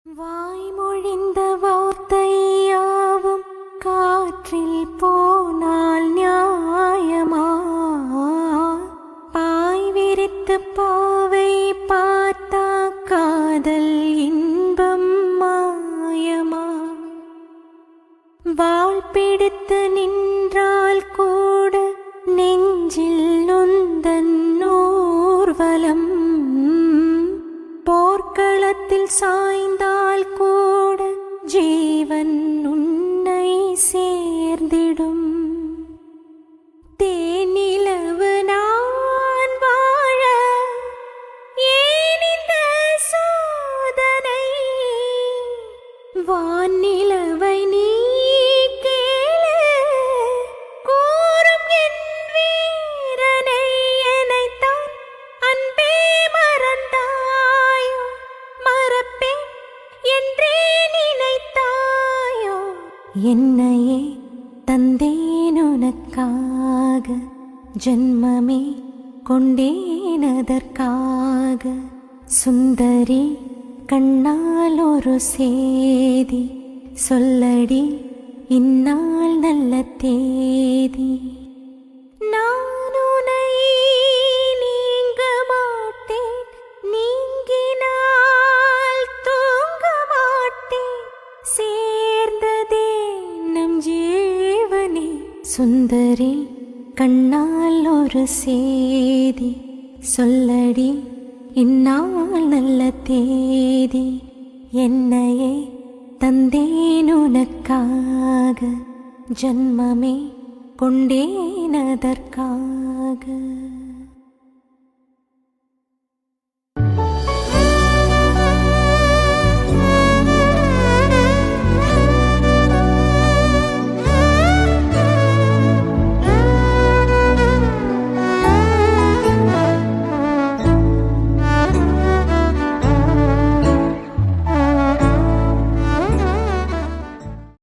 வாய்மொழிந்த வார்த்தையாவும் காற்றில் போனால் நியாயமா? பாய் விரித்து பாவை பார்த்தா காதல் இன்பம் மாயமா? வாள் பிடித்து நின்றால் கூட நெஞ்சில் உந்தன் ஊர்வலம், போர்க்களத்தில் சாய்ந்தால் கூட ஜீவன் உன்னை சேர்ந்திடும். தேனிலவு நான் வாழ ஏன் இந்த சோதனை? வானிலவை நீ கேளு கூறும் என் வீரனை. என்னைத்தான் அன்பே மறந்தாயோ, மறப்பேன் என்றே நினைத்தாயோ? என்னையே தந்தேன் உனக்காக, ஜன்மமே கொண்டேன் அதற்காக. சுந்தரி கண்ணால் ஒரு சேதி சொல்லடி, இந்நாள் நல்ல தேதி. நான் உன்னை நீங்க மாட்டேன், நீங்கினால் தூங்க மாட்டேன். சேர்ந்ததே நம் ஜீவனே. சுந்தரி கண்ணால் ஒரு சேதி சொல்லடி, இந்நாள் நல்ல தேதி. என்னையே தந்தேன் உனக்காக, ஜன்மமே கொண்டேன் அதற்காக.